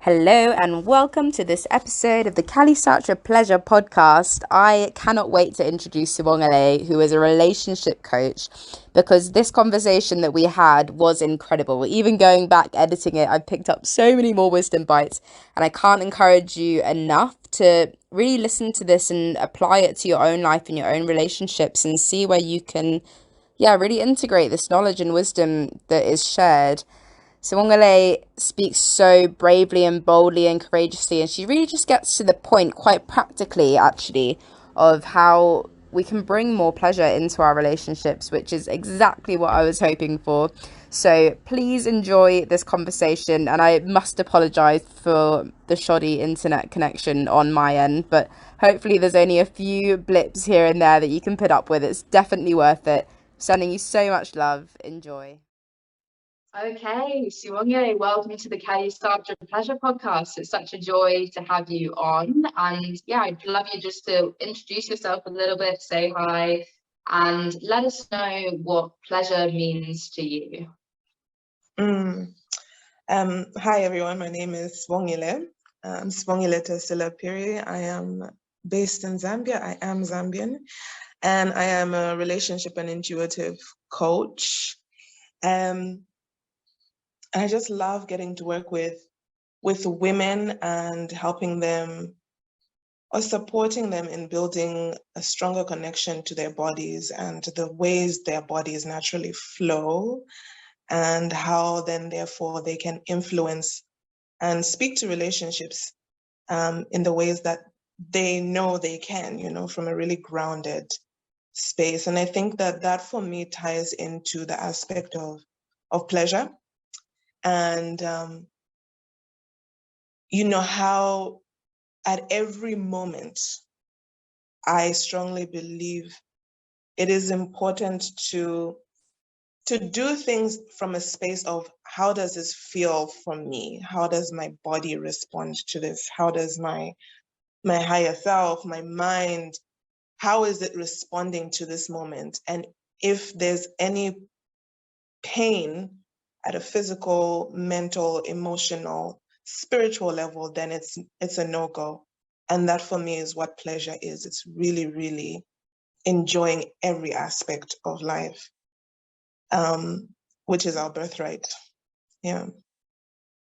Hello and welcome to this episode of the Kalisatra Pleasure Podcast. I cannot wait to introduce Sibongile, who is a relationship coach, because this conversation that we had was incredible. Even going back editing it, I picked up so many more wisdom bites, and I can't encourage you enough to really listen to this and apply it to your own life and your own relationships and see where you can, really integrate this knowledge and wisdom that is shared. Sibongile speaks so bravely and boldly and courageously, and she really just gets to the point quite practically, actually, of how we can bring more pleasure into our relationships, which is exactly what I was hoping for. So please enjoy this conversation, and I must apologize for the shoddy internet connection on my end, but hopefully there's only a few blips here and there that you can put up with. It's definitely worth it. Sending you so much love. Enjoy. Okay, Sibongile, welcome to the Kalisatra Pleasure Podcast. It's such a joy to have you on. And I'd love you just to introduce yourself a little bit, say hi, and let us know what pleasure means to you. Hi, everyone. My name is Sibongile. Sibongile Tasila Phiri. I am based in Zambia. I am Zambian, and I am a relationship and intuitive coach. I just love getting to work with women and helping them or supporting them in building a stronger connection to their bodies and to the ways their bodies naturally flow, and how then therefore they can influence and speak to relationships in the ways that they know they can, from a really grounded space. And I think that for me ties into the aspect of pleasure. And how at every moment, I strongly believe it is important to do things from a space of how does this feel for me? How does my body respond to this? How does my higher self, my mind, how is it responding to this moment? And if there's any pain at a physical, mental, emotional, spiritual level, then it's a no-go. And that for me is what pleasure is. It's really, really enjoying every aspect of life, which is our birthright. Yeah.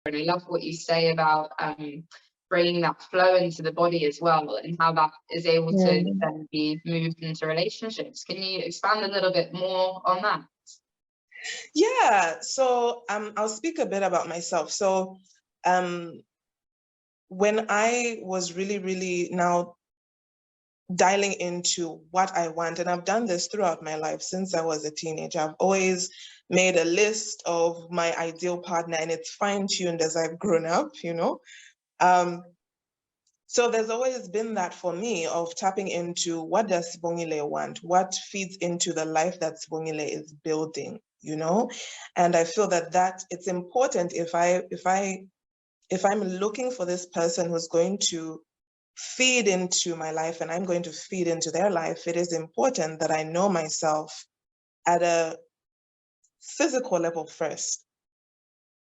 And I love what you say about bringing that flow into the body as well, and how that is able to then be moved into relationships. Can you expand a little bit more on that? Yeah, so I'll speak a bit about myself. So when I was really, really now dialing into what I want, and I've done this throughout my life since I was a teenager, I've always made a list of my ideal partner, and it's fine-tuned as I've grown up, So there's always been that for me of tapping into what does Sibongile want? What feeds into the life that Sibongile is building, And I feel that it's important if I'm looking for this person who's going to feed into my life and I'm going to feed into their life, it is important that I know myself at a physical level first.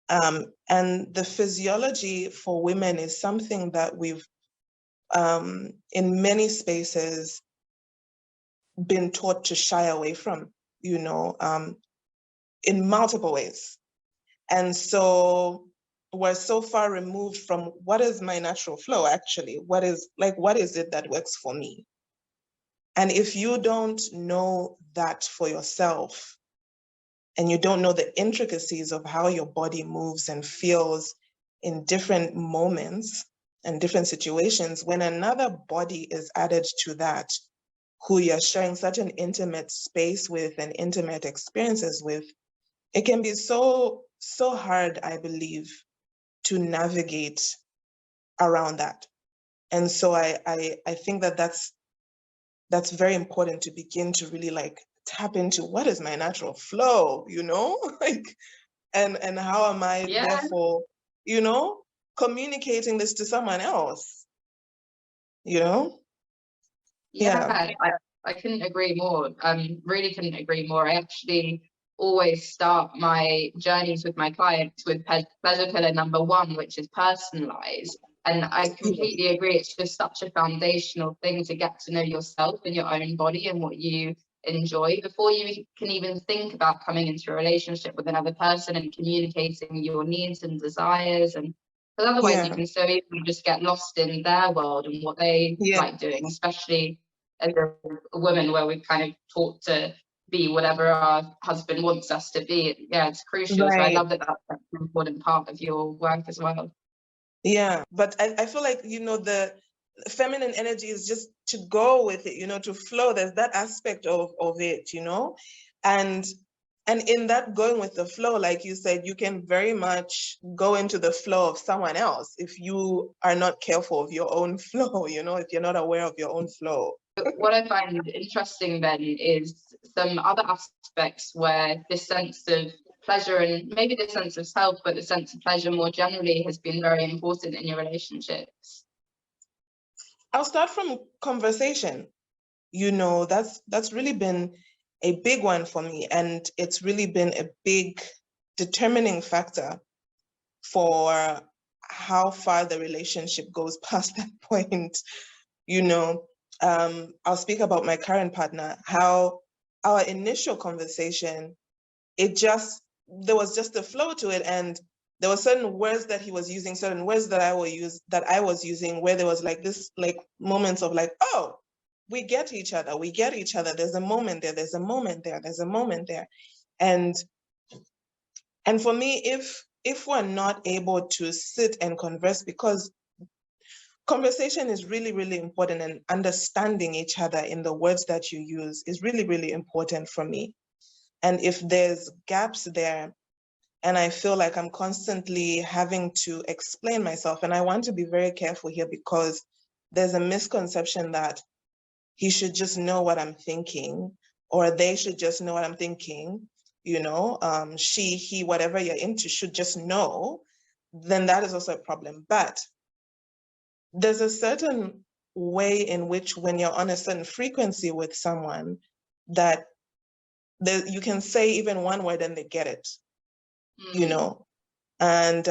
And the physiology for women is something that we've in many spaces been taught to shy away from, in multiple ways. And so we're so far removed from what is my natural flow, actually. What is it that works for me? And if you don't know that for yourself, and you don't know the intricacies of how your body moves and feels in different moments and different situations, when another body is added to that, who you're sharing such an intimate space with and intimate experiences with, it can be so hard, I believe, to navigate around that. And so I think that's very important to begin to really tap into what is my natural flow, and how am I therefore, communicating this to someone else, Yeah. I couldn't agree more. Really couldn't agree more. I actually always start my journeys with my clients with pleasure pillar number 1, which is personalized. And I completely agree. It's just such a foundational thing to get to know yourself and your own body and what you enjoy before you can even think about coming into a relationship with another person and communicating your needs and desires. And because otherwise you can so easily just get lost in their world and what they like doing, especially as a woman, where we've kind of taught to be whatever our husband wants us to be. Yeah, it's crucial. Right. So I love that that's an important part of your work as well. Yeah, but I feel like, you know, the feminine energy is just to go with it, you know, to flow. There's that aspect of it, you know, and in that going with the flow, like you said, you can very much go into the flow of someone else if you are not careful of your own flow, you know, if you're not aware of your own flow. What I find interesting then is some other aspects where this sense of pleasure and maybe the sense of self, but the sense of pleasure more generally has been very important in your relationships. I'll start from conversation. You know, that's really been a big one for me, and it's really been a big determining factor for how far the relationship goes past that point. You know, I'll speak about my current partner, how our initial conversation, there was just a flow to it, and there were certain words that he was using, certain words that I was using, where there was like this, like moments of like, oh, we get each other. There's a moment there, there's a moment there, there's a moment there. And for me, if we're not able to sit and converse, because conversation is really, really important, and understanding each other in the words that you use is really, really important for me. And if there's gaps there, and I feel like I'm constantly having to explain myself, and I want to be very careful here, because there's a misconception that he should just know what I'm thinking, or they should just know what I'm thinking, you know, she, he, whatever you're into should just know, then that is also a problem. But there's a certain way in which, when you're on a certain frequency with someone, that you can say even one word and they get it, you know, and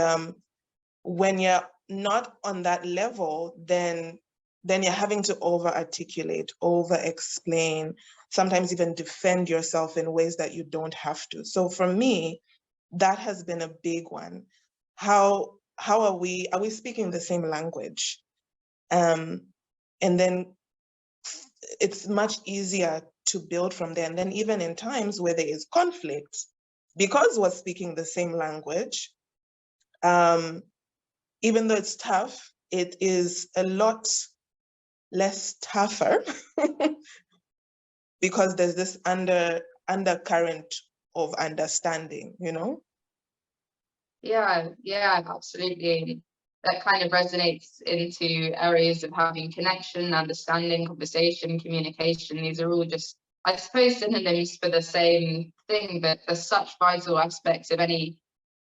when you're not on that level, then you're having to over-articulate, over-explain, sometimes even defend yourself in ways that you don't have to. So for me, that has been a big one. How are we speaking the same language? And then it's much easier to build from there. And then even in times where there is conflict, because we're speaking the same language, even though it's tough, it is a lot less tougher because there's this undercurrent of understanding, you know? Yeah, absolutely. That kind of resonates into areas of having connection, understanding, conversation, communication. These are all just, I suppose, synonyms for the same thing, but they're such vital aspects of any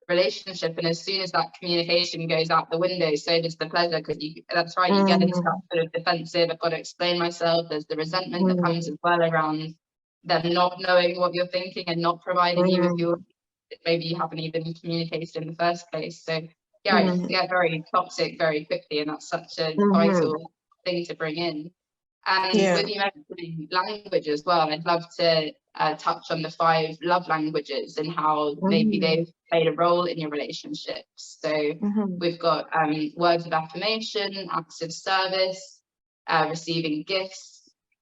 relationship. And as soon as that communication goes out the window, so does the pleasure, because that's right, you get into that sort of defensive, I've got to explain myself. There's the resentment that comes as well around them not knowing what you're thinking and not providing you with your, maybe you haven't even communicated in the first place. So yeah, it's very toxic very quickly, and that's such a vital thing to bring in. And with you mentioning language as well, I'd love to touch on the 5 love languages and how maybe they've played a role in your relationships. So we've got words of affirmation, acts of service, receiving gifts,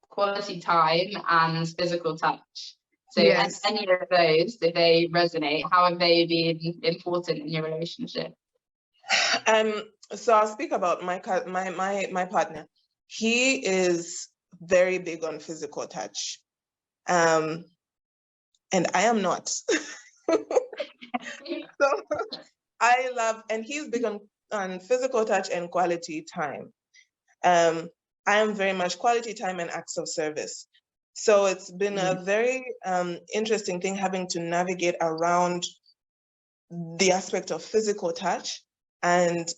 quality time, and physical touch. So any of those, if they resonate, how have they been important in your relationship? So I'll speak about my partner. He is very big on physical touch, and I am not. So I love, and he's big on physical touch and quality time. I am very much quality time and acts of service. So it's been a very interesting thing having to navigate around the aspect of physical touch, and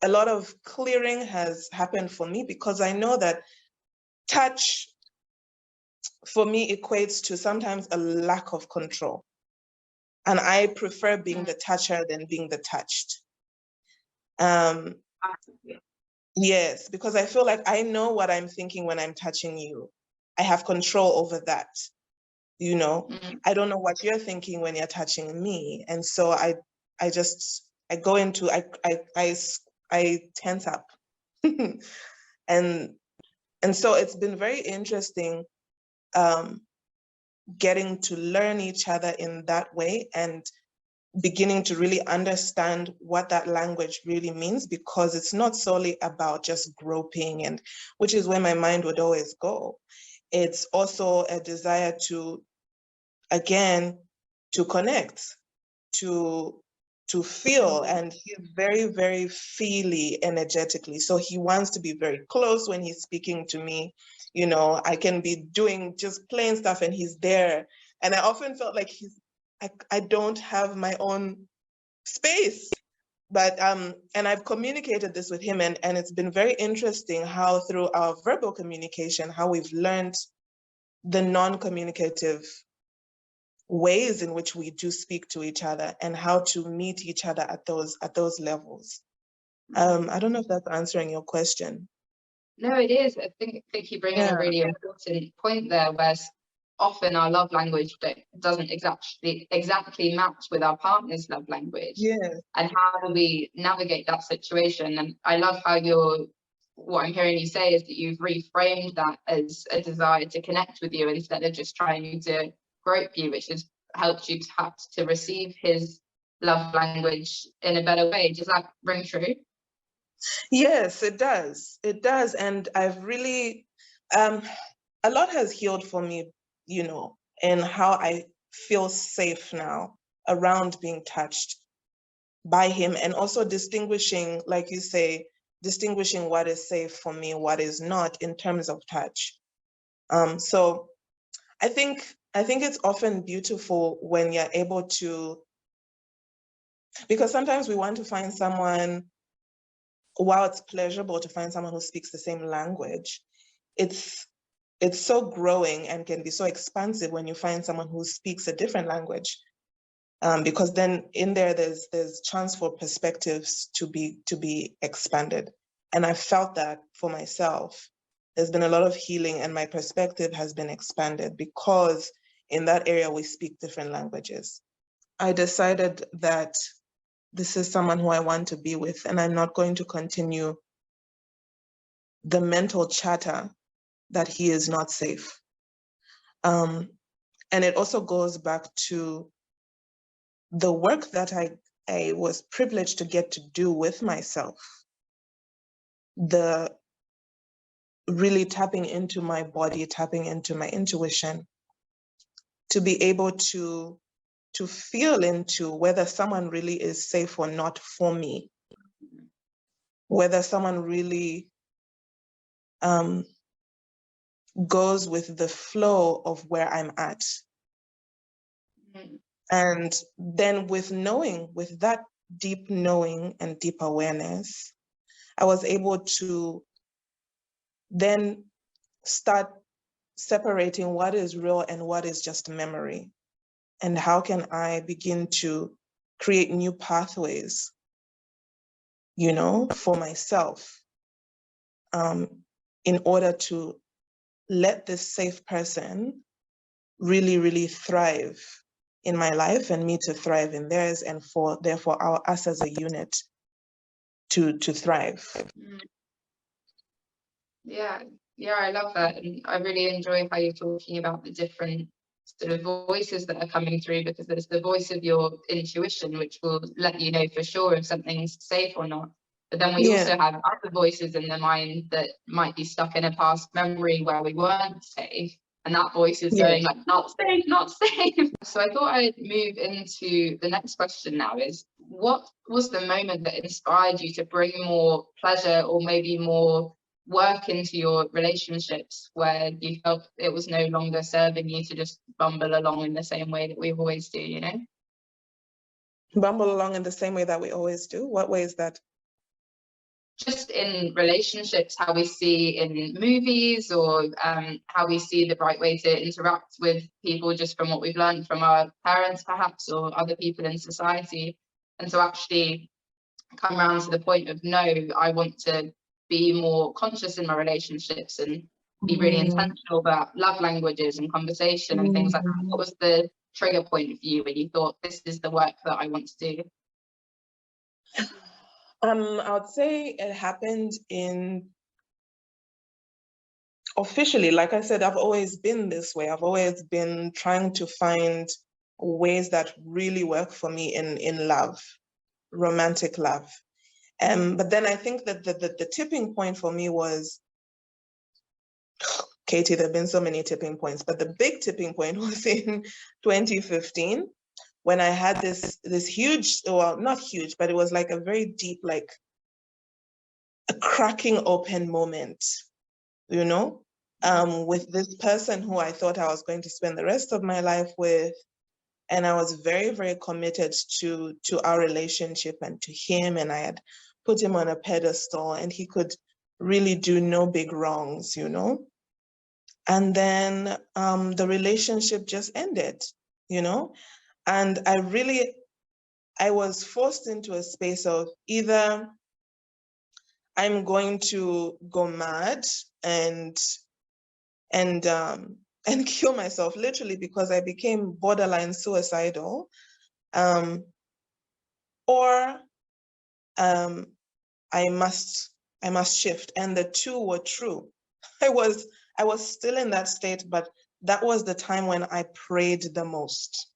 a lot of clearing has happened for me, because I know that touch for me equates to sometimes a lack of control. And I prefer being the toucher than being the touched. Yes, because I feel like I know what I'm thinking when I'm touching you. I have control over that. You know, I don't know what you're thinking when you're touching me. And so I go into, I tense up. And so it's been very interesting getting to learn each other in that way and beginning to really understand what that language really means, because it's not solely about just groping, and which is where my mind would always go. It's also a desire to, again, to connect, to feel. And he's very, very feely energetically. So he wants to be very close when he's speaking to me. You know, I can be doing just plain stuff and he's there. And I often felt like I don't have my own space. But and I've communicated this with him, and it's been very interesting how through our verbal communication, how we've learned the non-communicative ways in which we do speak to each other and how to meet each other at those levels. I don't know if that's answering your question. No, it is. I think you bring in a really important point there, where often our love language doesn't exactly match with our partner's love language. Yeah. And how do we navigate that situation? And I love how what I'm hearing you say is that you've reframed that as a desire to connect with you instead of just trying to grope you, which has helped you perhaps to receive his love language in a better way. Does that ring true? Yes, it does. It does. And I've really, a lot has healed for me, you know, in how I feel safe now around being touched by him, and also distinguishing, like you say, distinguishing what is safe for me, what is not in terms of touch. So I think it's often beautiful when you're able to, because sometimes we want to find someone, while it's pleasurable to find someone who speaks the same language, it's so growing and can be so expansive when you find someone who speaks a different language, because then in there's chance for perspectives to be expanded. And I felt that for myself. There's been a lot of healing and my perspective has been expanded because in that area we speak different languages. I decided that this is someone who I want to be with, and I'm not going to continue the mental chatter that he is not safe. And it also goes back to the work that I was privileged to get to do with myself. The really tapping into my body, tapping into my intuition, to be able to feel into whether someone really is safe or not for me, whether someone really goes with the flow of where I'm at. And then with that deep knowing and deep awareness, I was able to then start separating what is real and what is just memory. And how can I begin to create new pathways, you know, for myself, in order to let this safe person really, really thrive in my life and me to thrive in theirs, and therefore us as a unit to thrive. Yeah, I love that. And I really enjoy how you're talking about the different sort of voices that are coming through, because there's the voice of your intuition, which will let you know for sure if something's safe or not. But then we also have other voices in the mind that might be stuck in a past memory where we weren't safe. And that voice is going like, not safe, not safe. So I thought I'd move into the next question now, is what was the moment that inspired you to bring more pleasure or maybe more work into your relationships, where you felt it was no longer serving you to just bumble along in the same way that we always do, you know? Bumble along in the same way that we always do? What way is that? just in relationships, how we see in movies, or how we see the right way to interact with people just from what we've learned from our parents perhaps, or other people in society. And to actually come around to the point of, no, I want to be more conscious in my relationships and be really intentional about love languages and conversation and things like that. What was the trigger point for you when you thought, this is the work that I want to do? I would say it happened officially, like I said, I've always been this way. I've always been trying to find ways that really work for me in love, romantic love. But then I think that the tipping point for me was, Katie, there have been so many tipping points, but the big tipping point was in 2015, when I had this huge, well, not huge, but it was like a very deep, like a cracking open moment, you know, with this person who I thought I was going to spend the rest of my life with. And I was very, very committed to our relationship and to him. And I had put him on a pedestal, and he could really do no big wrongs, you know. And then the relationship just ended, you know. And I was forced into a space of either I'm going to go mad and kill myself, literally, because I became borderline suicidal, or I must shift. And the two were true. I was still in that state, but that was the time when I prayed the most.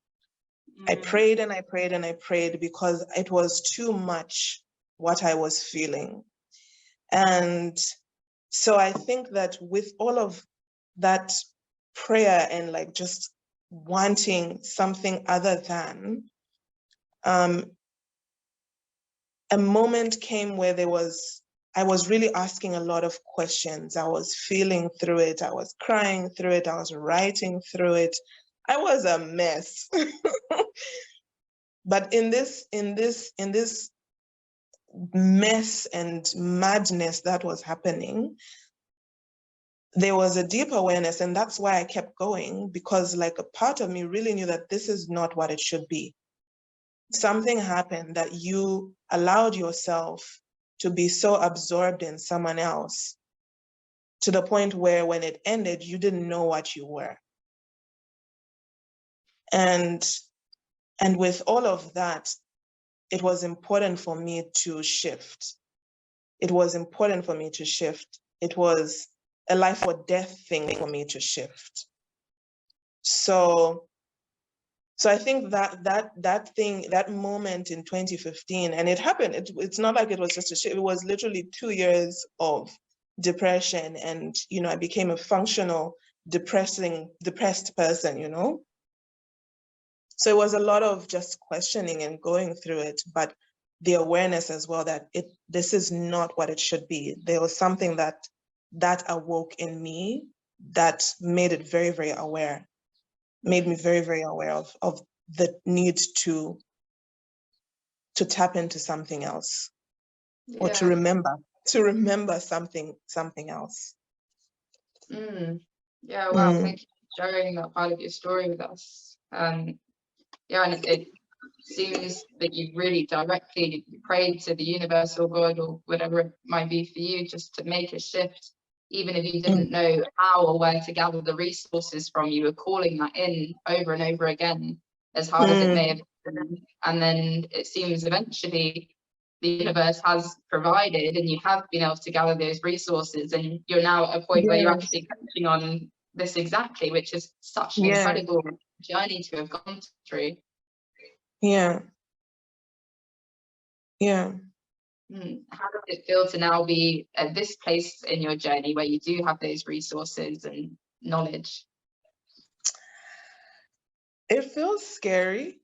I prayed and I prayed and I prayed, because it was too much what I was feeling. And so I think that with all of that prayer and like just wanting something other than, a moment came where I was really asking a lot of questions. I was feeling through it. I was crying through it. I was writing through it. I was a mess. But in this mess and madness that was happening, there was a deep awareness, and that's why I kept going, because like a part of me really knew that this is not what it should be. Something happened that you allowed yourself to be so absorbed in someone else to the point where when it ended, you didn't know what you were. And with all of that, it was important for me to shift. It was important for me to shift. It was a life or death thing for me to shift. So I think that moment in 2015, and it happened, it's not like it was just a shift, it was literally 2 years of depression. And, you know, I became a functional, depressed person, you know? So it was a lot of just questioning and going through it, but the awareness as well that this is not what it should be. There was something that awoke in me that made it very, very aware, made me very, very aware of the need to tap into something else, or to remember something else. Yeah, wow, thank you for sharing that part of your story with us. Yeah, and it seems that you really directly prayed to the universe or God or whatever it might be for you, just to make a shift, even if you didn't know how or where to gather the resources from. You were calling that in over and over again, as hard as it may have been. And then it seems eventually the universe has provided, and you have been able to gather those resources, and you're now at a point where you're actually coaching on this exactly, which is such an incredible journey to have gone through. Yeah. How does it feel to now be at this place in your journey where you do have those resources and knowledge? It feels scary.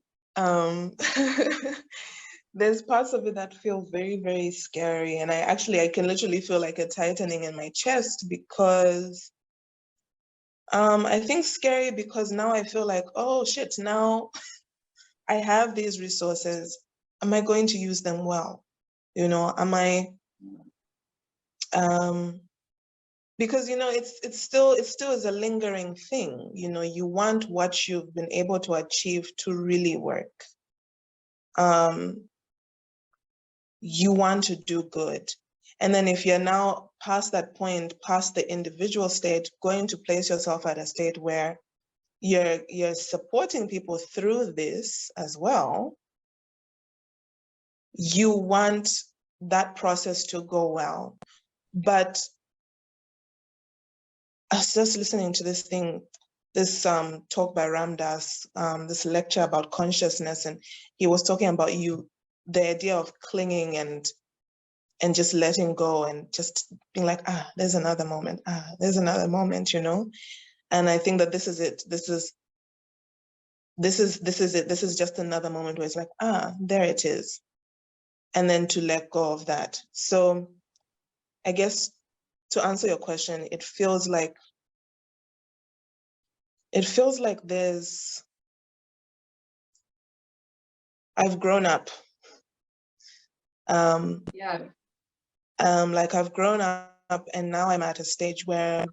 There's parts of it that feel very, very scary. And I can literally feel like a tightening in my chest, because I think scary because now I feel like, oh shit, now I have these resources. Am I going to use them well? You know, am I Because, you know, it still is a lingering thing. You know, you want what you've been able to achieve to really work. You want to do good. And then if you're now past that point, past the individual state, going to place yourself at a state where you're supporting people through this as well, you want that process to go well. But I was just listening to this talk by Ram Dass, this lecture about consciousness, and he was talking about the idea of clinging and just letting go and just being like, there's another moment, there's another moment, you know. And I think that this is it. This is it. This is just another moment where it's like, there it is. And then to let go of that. So I guess to answer your question, it feels like I've grown up. Like I've grown up, and now I'm at a stage where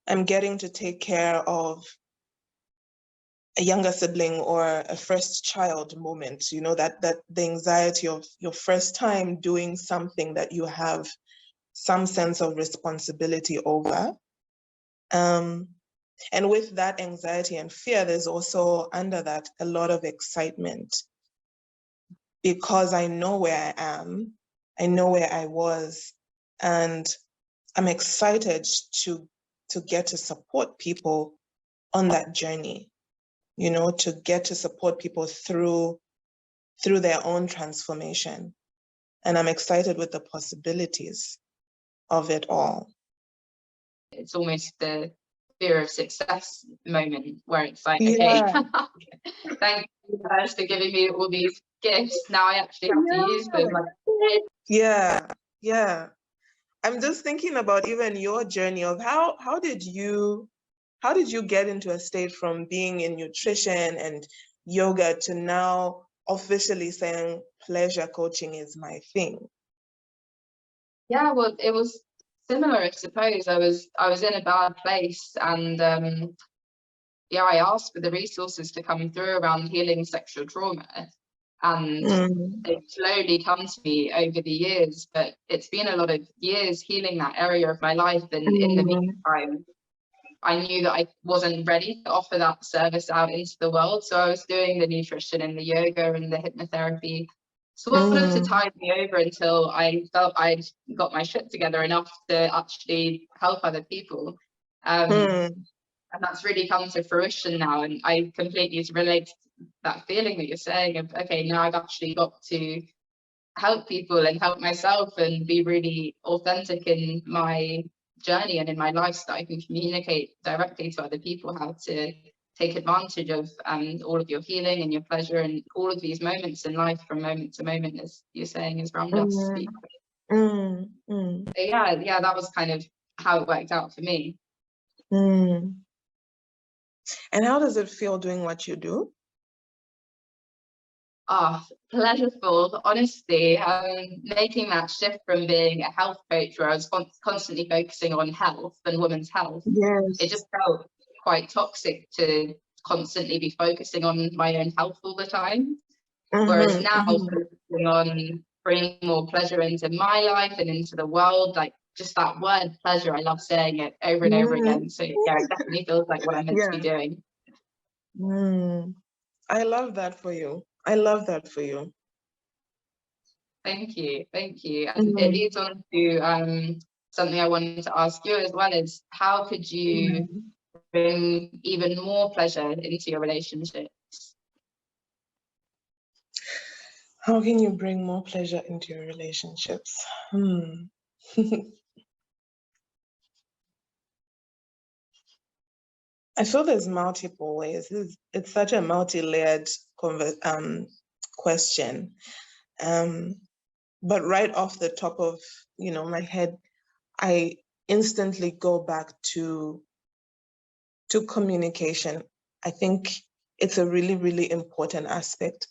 I'm getting to take care of a younger sibling or a first child moment, you know, that the anxiety of your first time doing something that you have some sense of responsibility over. And with that anxiety and fear, there's also under that a lot of excitement, because I know where I am, I know where I was, and I'm excited to get to support people on that journey, you know, to get to support people through their own transformation. And I'm excited with the possibilities of it all. It's almost the fear of success moment where it's like, okay, thank you guys for giving me all these gifts. Now I actually have to use them. Yeah. I'm just thinking about even your journey of how did you get into a state from being in nutrition and yoga to now officially saying pleasure coaching is my thing? Yeah, well, it was similar, I suppose. I was in a bad place, and I asked for the resources to come through around healing sexual trauma, and they've slowly come to me over the years, but it's been a lot of years healing that area of my life, and in the meantime I knew that I wasn't ready to offer that service out into the world, so I was doing the nutrition and the yoga and the hypnotherapy sort of to tide me over until I felt I'd got my shit together enough to actually help other people. And that's really come to fruition now, and I completely relate to that feeling that you're saying of, okay, now I've actually got to help people and help myself and be really authentic in my journey and in my life, so that I can communicate directly to other people how to take advantage of all of your healing and your pleasure and all of these moments in life from moment to moment, as you're saying, as Ram Dass speak. So yeah, that was kind of how it worked out for me. And how does it feel doing what you do? Pleasureful, honestly. Making that shift from being a health coach where I was constantly focusing on health and women's health, it just felt quite toxic to constantly be focusing on my own health all the time. Whereas now focusing on bringing more pleasure into my life and into the world, like just that word pleasure, I love saying it over and over again. So yeah, it definitely feels like what I'm meant to be doing. I love that for you. I love that for you. Thank you. And it leads on to something I wanted to ask you as well, is how could you bring even more pleasure into your relationships? How can you bring more pleasure into your relationships? I feel there's multiple ways. It's such a multi-layered question. But right off the top of my head, I instantly go back to communication. I think it's a really, really important aspect.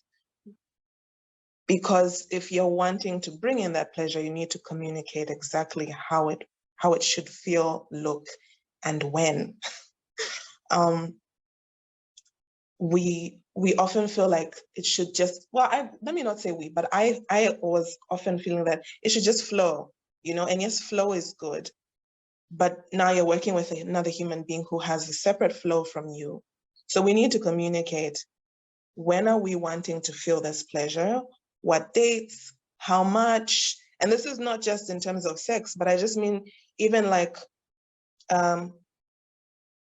Because if you're wanting to bring in that pleasure, you need to communicate exactly how it should feel, look, and when. We often feel like it should just, let me not say we, but I was often feeling that it should just flow, and yes, flow is good, but now you're working with another human being who has a separate flow from you. So we need to communicate, when are we wanting to feel this pleasure? What dates? How much? And this is not just in terms of sex, but I just mean even like,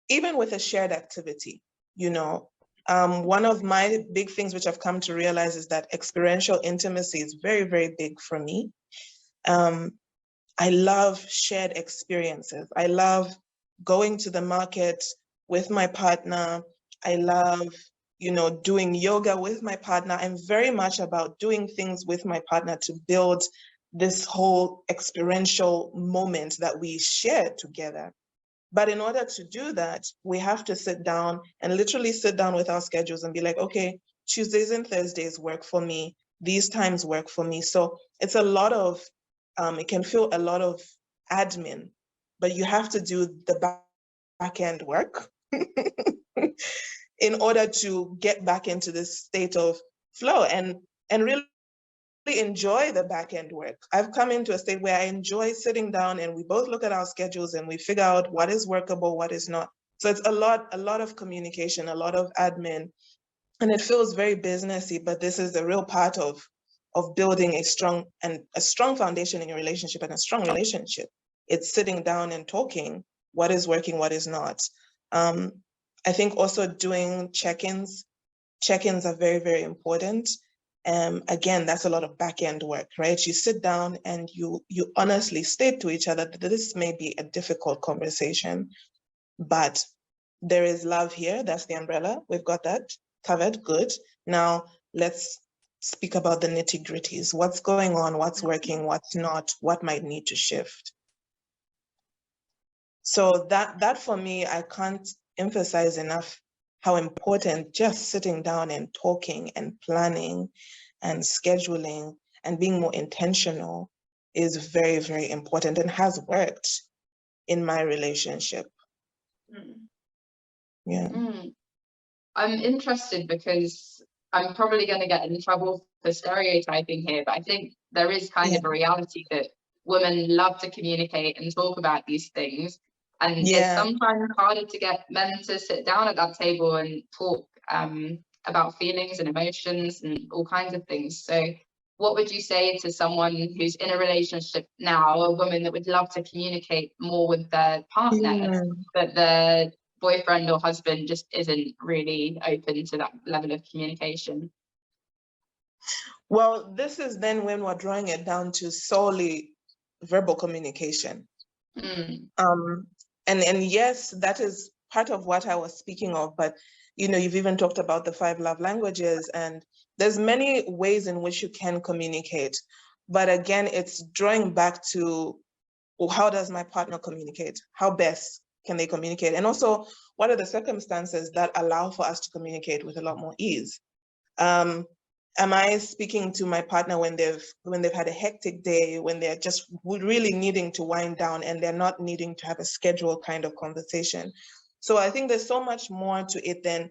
even with a shared activity, one of my big things which I've come to realize is that experiential intimacy is very, very big for me. I love shared experiences. I love going to the market with my partner. I love, doing yoga with my partner. I'm very much about doing things with my partner to build this whole experiential moment that we share together. But in order to do that, we have to sit down and literally sit down with our schedules and be like, okay, Tuesdays and Thursdays work for me. These times work for me. So it's a lot of, it can feel a lot of admin, but you have to do the back end work in order to get back into this state of flow and really enjoy the back end work. I've come into a state where I enjoy sitting down and we both look at our schedules and we figure out what is workable, what is not. So it's a lot of communication, a lot of admin, and it feels very businessy, but this is a real part of building a strong foundation in your relationship and a strong relationship. It's sitting down and talking what is working, what is not. I think also doing check-ins. Check-ins are very, very important. Again, that's a lot of back-end work, right? You sit down and you honestly state to each other that this may be a difficult conversation, but there is love here. That's the umbrella. We've got that covered. Good. Now let's speak about the nitty-gritties. What's going on? What's working? What's not? What might need to shift? So that for me, I can't emphasize enough how important just sitting down and talking and planning and scheduling and being more intentional is very, very important and has worked in my relationship. Yeah. I'm interested because I'm probably going to get in trouble for stereotyping here, but I think there is kind of a reality that women love to communicate and talk about these things. And it's sometimes harder to get men to sit down at that table and talk about feelings and emotions and all kinds of things. So what would you say to someone who's in a relationship now, a woman that would love to communicate more with their partner, but the boyfriend or husband just isn't really open to that level of communication? Well, this is then when we're drawing it down to solely verbal communication. And yes, that is part of what I was speaking of, but you've even talked about the 5 love languages, and there's many ways in which you can communicate. But again, it's drawing back to, well, how does my partner communicate? How best can they communicate? And also, what are the circumstances that allow for us to communicate with a lot more ease? Am I speaking to my partner when they've had a hectic day, when they're just really needing to wind down and they're not needing to have a scheduled kind of conversation? So I think there's so much more to it than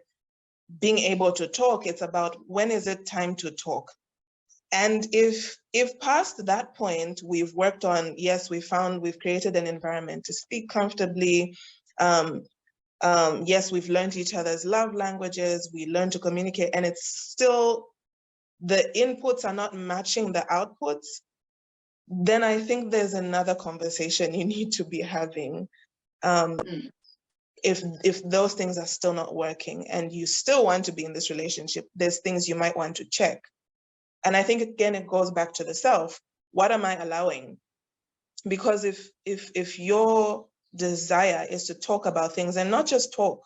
being able to talk. It's about, when is it time to talk? And if past that point, we've worked on, yes, we've created an environment to speak comfortably. Yes, we've learned each other's love languages. We learn to communicate, and it's still, the inputs are not matching the outputs. Then I think there's another conversation you need to be having. If those things are still not working and you still want to be in this relationship, there's things you might want to check. And I think, again, it goes back to the self. What am I allowing? Because if your desire is to talk about things, and not just talk,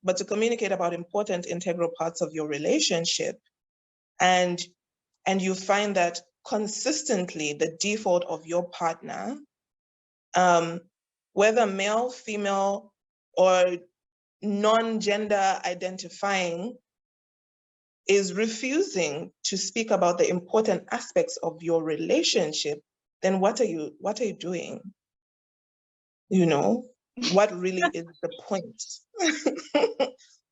but to communicate about important integral parts of your relationship, and you find that consistently the default of your partner, whether male, female, or non-gender identifying, is refusing to speak about the important aspects of your relationship, then what are you doing? You know, what really is the point?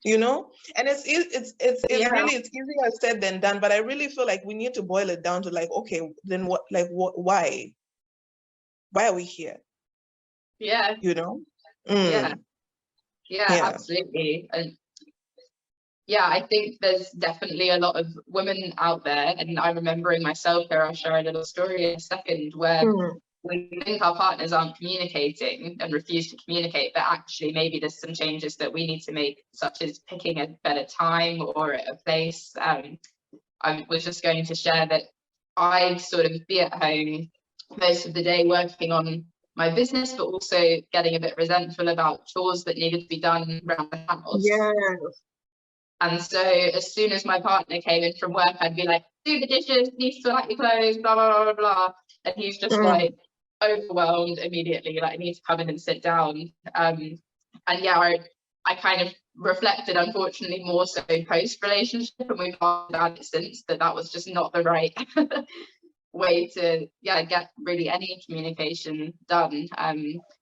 You know, and it's really, it's easier said than done, but I really feel like we need to boil it down to like, okay, then what, like, why are we here? Yeah. You know? Yeah, Yeah. absolutely. And yeah, I think there's definitely a lot of women out there, and I'm remembering myself here. I'll share a little story in a second, where we think our partners aren't communicating and refuse to communicate, but actually maybe there's some changes that we need to make, such as picking a better time or a place. I was just going to share that I'd sort of be at home most of the day working on my business, but also getting a bit resentful about chores that needed to be done around the house. Yeah. And so as soon as my partner came in from work, I'd be like, do the dishes, need to sort your clothes, blah, blah, blah, blah. And he's just like overwhelmed immediately, like, I need to come in and sit down. And yeah, I kind of reflected, unfortunately, more so post-relationship, and we've found out since that was just not the right way to get really any communication done.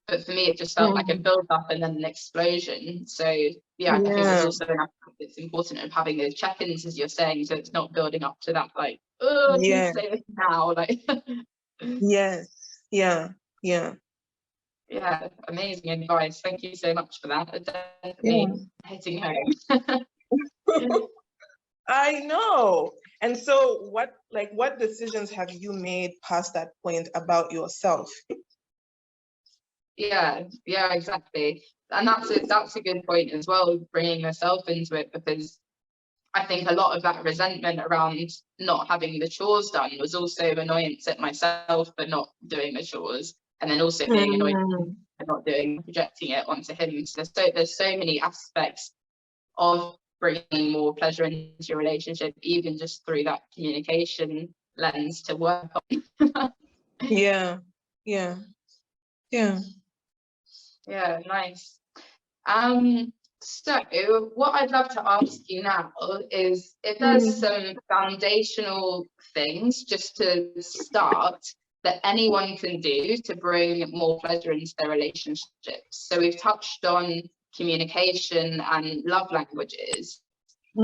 But for me, it just felt like a build up and then an explosion. So I think there's also an aspect that's important of having those check-ins, as you're saying, so it's not building up to that like, oh, I can say this now, like. Yes. Yeah. Yeah, amazing advice. Thank you so much for that. Definitely hitting home. I know. And so what decisions have you made past that point about yourself? Yeah, exactly. And that's a good point as well, bringing yourself into it, because I think a lot of that resentment around not having the chores done was also annoyance at myself for not doing the chores, and then also being annoyed for not doing, projecting it onto him. So there's so many aspects of bringing more pleasure into your relationship, even just through that communication lens to work on. Yeah, nice. So what I'd love to ask you now is if there's some foundational things just to start that anyone can do to bring more pleasure into their relationships. So we've touched on communication and love languages.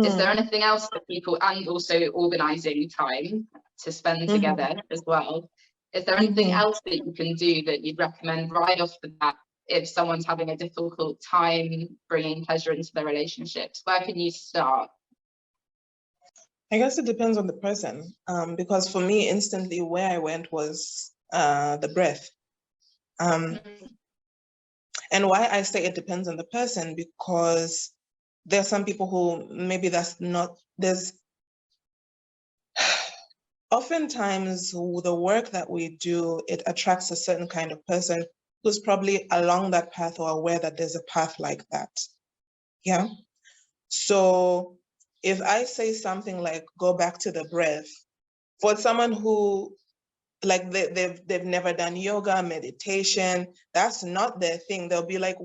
Is there anything else that people, and also organizing time to spend together as well, is there anything else that you can do that you'd recommend right off the bat if someone's having a difficult time bringing pleasure into their relationships? Where can you start? I guess it depends on the person, because for me, instantly where I went was the breath. And why I say it depends on the person, because there are some people who maybe oftentimes the work that we do, it attracts a certain kind of person who's probably along that path or aware that there's a path like that. Yeah. So if I say something like, go back to the breath, for someone who like they've never done yoga, meditation, that's not their thing. They'll be like,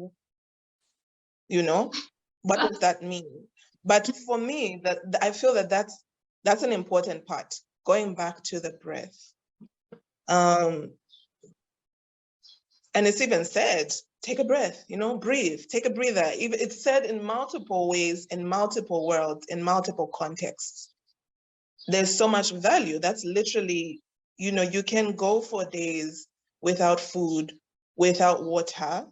what does that mean? But for me, I feel that that's an important part, going back to the breath. And it's even said, take a breath, breathe, take a breather. Even it's said in multiple ways, in multiple worlds, in multiple contexts. There's so much value. That's literally, you can go for days without food, without water,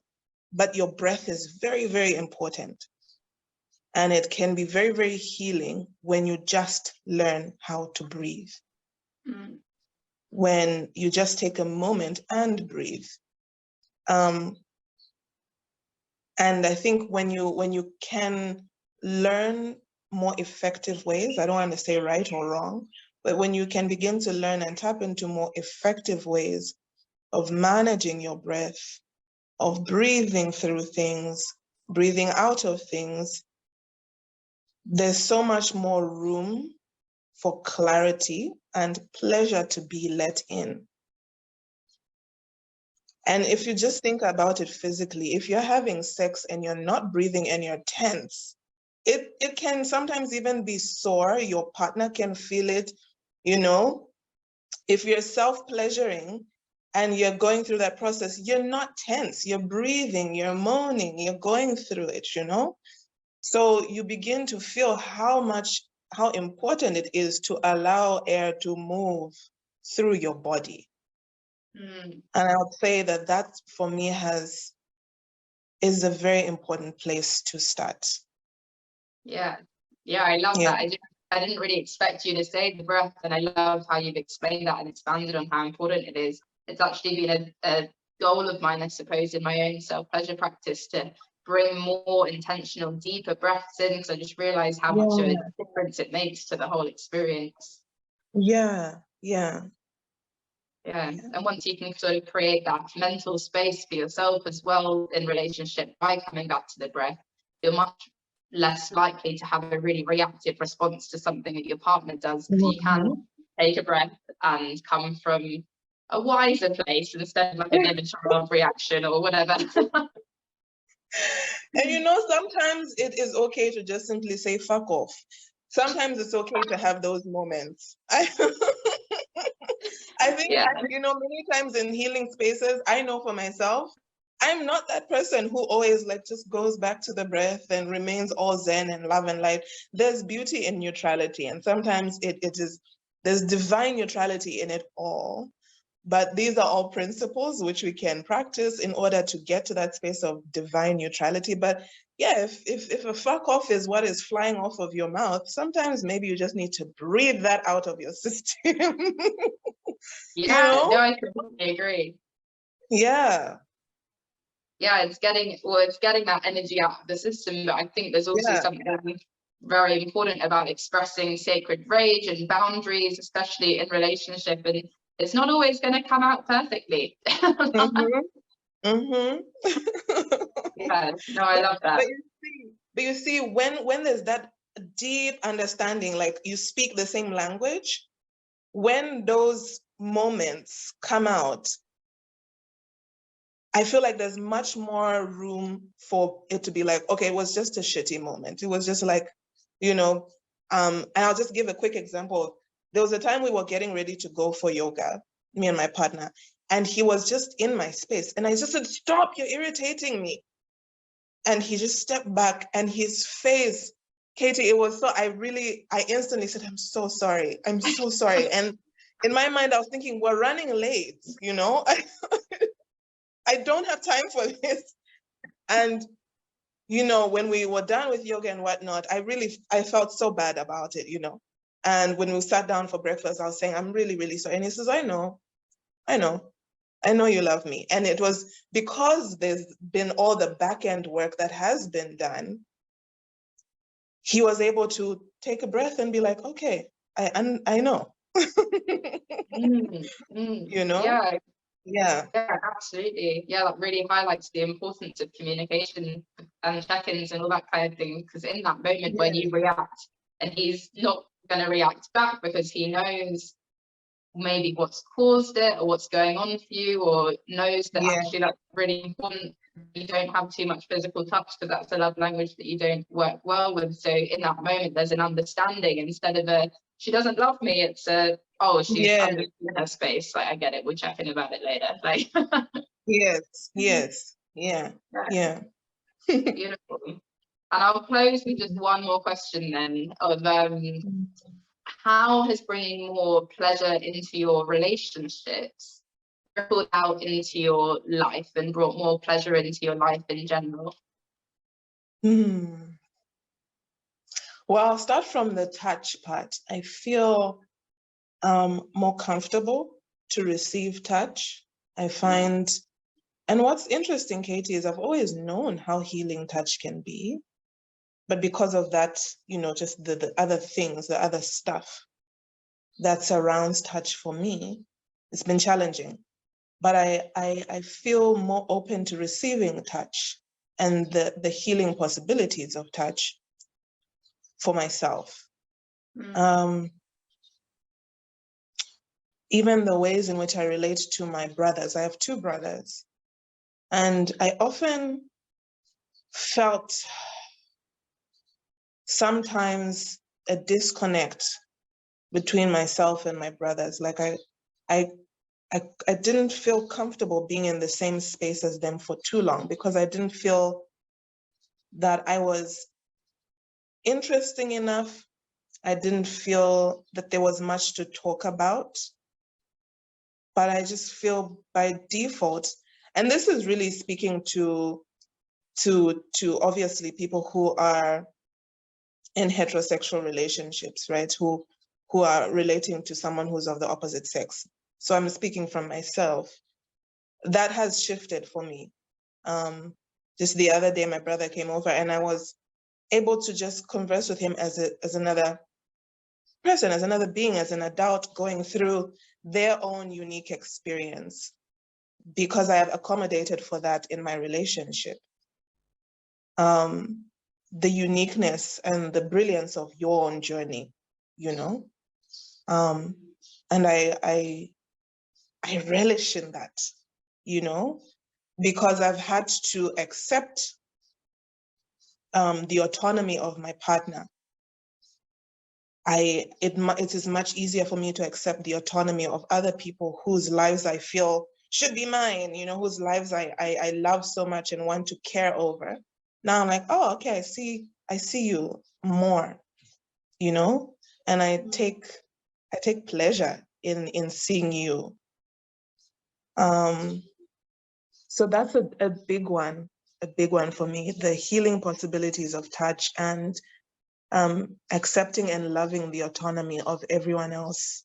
but your breath is very, very important. And it can be very, very healing when you just learn how to breathe. When you just take a moment and breathe. And I think when you can learn more effective ways, I don't want to say right or wrong, but when you can begin to learn and tap into more effective ways of managing your breath, of breathing through things, breathing out of things, there's so much more room for clarity and pleasure to be let in. And if you just think about it physically, if you're having sex and you're not breathing and you're tense, it can sometimes even be sore. Your partner can feel it, you know. If you're self-pleasuring and you're going through that process, you're not tense, you're breathing, you're moaning, you're going through it, you know. So you begin to feel how important it is to allow air to move through your body. And I would say that for me is a very important place to start. Yeah, I love that. I didn't really expect you to say the breath, and I love how you've explained that and expanded on how important it is. It's actually been a goal of mine, I suppose, in my own self-pleasure practice, to bring more intentional, deeper breaths in, because I just realized how much of a difference it makes to the whole experience. And once you can sort of create that mental space for yourself as well in relationship by coming back to the breath, you're much less likely to have a really reactive response to something that your partner does, because you can take a breath and come from a wiser place instead of like an immature reaction or whatever. And you know, sometimes it is okay to just simply say fuck off. Sometimes it's okay to have those moments. I think, you know, many times in healing spaces, I know for myself, I'm not that person who always like just goes back to the breath and remains all zen and love and light. There's beauty in neutrality, and sometimes there's divine neutrality in it all. But these are all principles which we can practice in order to get to that space of divine neutrality. But yeah, if a fuck off is what is flying off of your mouth, sometimes maybe you just need to breathe that out of your system. You know? No, I completely agree. Yeah, it's getting that energy out of the system. But I think there's also something very important about expressing sacred rage and boundaries, especially in relationship, and it's not always going to come out perfectly. I love that. But you see, when there's that deep understanding, like you speak the same language, when those moments come out, I feel like there's much more room for it to be like, okay, it was just a shitty moment. It was just like, you know, and I'll just give a quick example. There was a time we were getting ready to go for yoga, me and my partner, and he was just in my space. And I just said, stop, you're irritating me. And he just stepped back, and his face, Katie, it was so, I instantly said, I'm so sorry. I'm so sorry. And in my mind, I was thinking, we're running late, you know? I don't have time for this. And, you know, when we were done with yoga and whatnot, I felt so bad about it, you know. And when we sat down for breakfast, I was saying, I'm really, really sorry. And he says, I know you love me. And it was because there's been all the back end work that has been done, he was able to take a breath and be like, okay, I know. You know? Yeah, absolutely. That really highlights the importance of communication and check-ins and all that kind of thing, because in that moment when you react and he's not going to react back because he knows maybe what's caused it or what's going on for you, or knows that actually that's really important, you don't have too much physical touch because that's a love language that you don't work well with. So in that moment there's an understanding instead of she doesn't love me, it's she's under in her space, like I get it, we'll check in about it later, like Beautiful. And I'll close with just one more question then of how has bringing more pleasure into your relationships rippled out into your life and brought more pleasure into your life in general? Well, I'll start from the touch part. I feel more comfortable to receive touch. I find, and what's interesting, Katie, is I've always known how healing touch can be, but because of that, you know, just the other things, the other stuff that surrounds touch for me, it's been challenging. But I feel more open to receiving touch and the healing possibilities of touch for myself. Even the ways in which I relate to my brothers. I have two brothers, and I often felt sometimes a disconnect between myself and my brothers. Like I didn't feel comfortable being in the same space as them for too long, because I didn't feel that I was interesting enough. I didn't feel that there was much to talk about, but I just feel by default, and this is really speaking to obviously people who are in heterosexual relationships, right? Who are relating to someone who's of the opposite sex. So I'm speaking from myself. That has shifted for me. Just the other day, my brother came over and I was able to just converse with him as another person, as another being, as an adult going through their own unique experience, because I have accommodated for that in my relationship. The uniqueness and the brilliance of your own journey, you know? And I relish in that, you know, because I've had to accept the autonomy of my partner. It is much easier for me to accept the autonomy of other people whose lives I feel should be mine, you know, whose lives I love so much and want to care over. Now I'm like, oh, okay, I see you more, you know, and I take pleasure in seeing you. So that's a big one for me, the healing possibilities of touch and accepting and loving the autonomy of everyone else.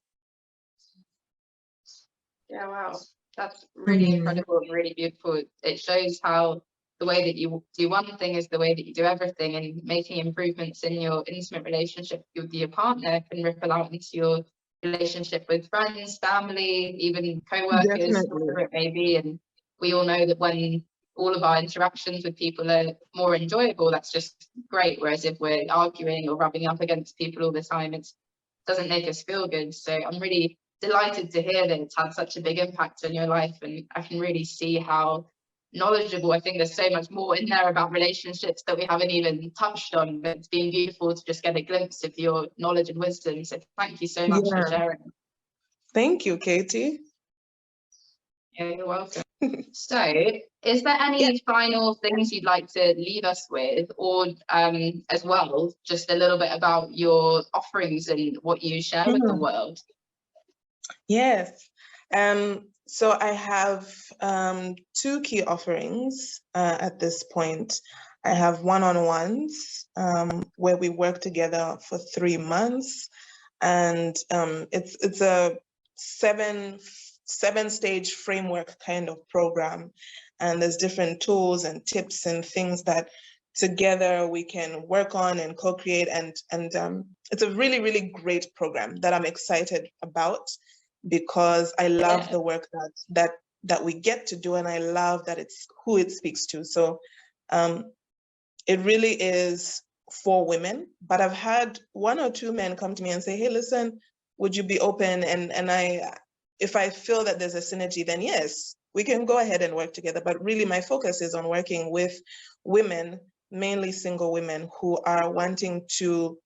Yeah, wow. That's really incredible and really beautiful. It shows how the way that you do one thing is the way that you do everything, and making improvements in your intimate relationship with your partner can ripple out into your relationship with friends, family, even co-workers, whatever it may be. And we all know that when all of our interactions with people are more enjoyable, that's just great. Whereas if we're arguing or rubbing up against people all the time, it doesn't make us feel good. So I'm really delighted to hear that it's had such a big impact on your life, and I can really see how knowledgeable. I think there's so much more in there about relationships that we haven't even touched on, but it's been beautiful to just get a glimpse of your knowledge and wisdom. So thank you so much for sharing. Thank you, Katie. Yeah, you're welcome. So is there any final things you'd like to leave us with, or as well, just a little bit about your offerings and what you share with the world? Yes. So I have two key offerings at this point. I have one-on-ones where we work together for 3 months, and it's a seven stage framework kind of program, and there's different tools and tips and things that together we can work on and co-create, and it's a really, really great program that I'm excited about, because I love the work that we get to do, and I love that it's who it speaks to. So it really is for women, but I've had 1 or 2 men come to me and say, hey, listen, would you be open? And if I feel that there's a synergy, then yes, we can go ahead and work together. But really my focus is on working with women, mainly single women, who are wanting to,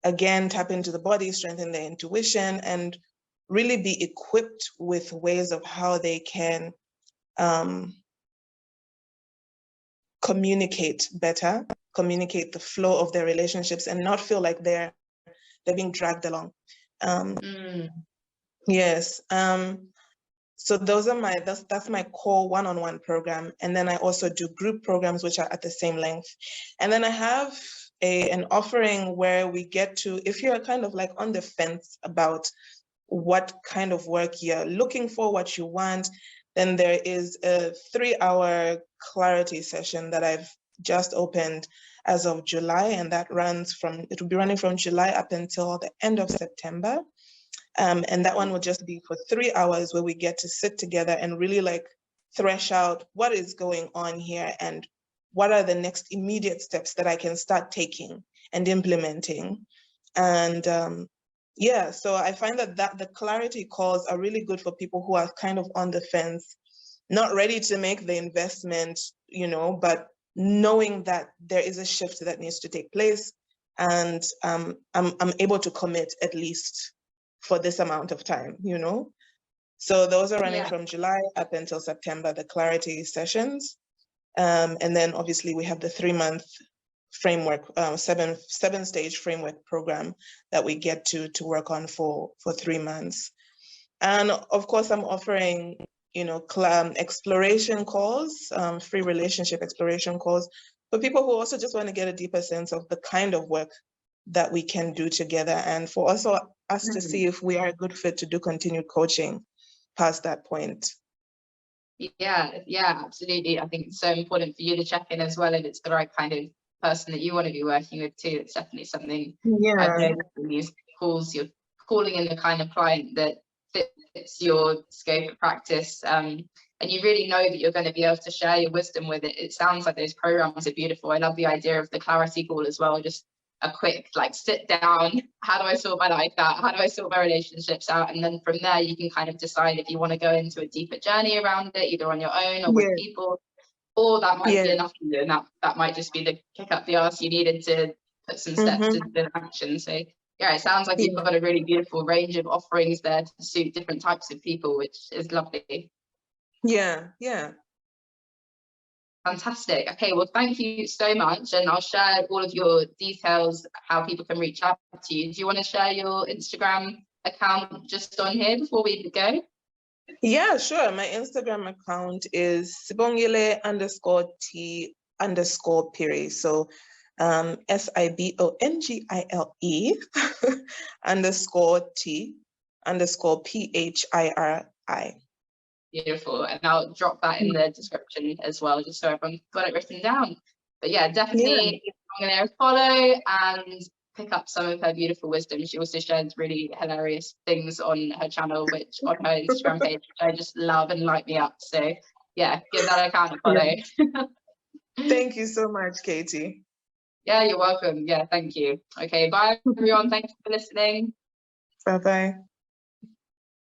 again, tap into the body, strengthen their intuition, and really be equipped with ways of how they can communicate better, communicate the flow of their relationships, and not feel like they're being dragged along. Yes. So those are that's my core one-on-one program. And then I also do group programs, which are at the same length. And then I have an offering where we get to, if you're kind of like on the fence about what kind of work you're looking for, what you want, then there is a 3-hour clarity session that I've just opened as of July, and that it will be running from July up until the end of September. And that one will just be for 3 hours, where we get to sit together and really like thresh out what is going on here and what are the next immediate steps that I can start taking and implementing. And yeah, so I find that the clarity calls are really good for people who are kind of on the fence, not ready to make the investment, you know, but knowing that there is a shift that needs to take place. and I'm able to commit at least for this amount of time, you know? So those are running from July up until September, the clarity sessions. And then obviously we have the 3-month framework, seven stage framework program that we get to work on for 3 months. And of course, I'm offering, you know, exploration calls, free relationship exploration calls for people who also just want to get a deeper sense of the kind of work that we can do together, and for also us to see if we are a good fit to do continued coaching past that point. Yeah, absolutely. I think it's so important for you to check in as well if it's the right kind of person that you want to be working with too. It's definitely something I've noticed in these calls. You're calling in the kind of client that fits your scope of practice, and you really know that you're going to be able to share your wisdom with it. It sounds like those programs are beautiful. I love the idea of the clarity call as well. Just a quick like sit down, how do I sort my life out, how do I sort my relationships out, and then from there you can kind of decide if you want to go into a deeper journey around it, either on your own or with people, or that might be enough for you, and that might just be the kick up the arse you needed to put some steps into action. So yeah, it sounds like you've got a really beautiful range of offerings there to suit different types of people, which is lovely. Fantastic. Okay, well, thank you so much. And I'll share all of your details, how people can reach out to you. Do you want to share your Instagram account just on here before we go? Yeah, sure. My Instagram account is Sibongile _T_Phiri. So SIBONGILE_T_PHIRI. Beautiful. And I'll drop that in the description as well, just so everyone's got it written down. But yeah, definitely I'm going to follow and pick up some of her beautiful wisdom. She also shares really hilarious things on her channel, which on her Instagram page, which I just love and light me up. So yeah, give that account a follow. Thank you so much, Katie. Yeah, you're welcome. Yeah, thank you. Okay, bye everyone. Thank you for listening. Bye-bye.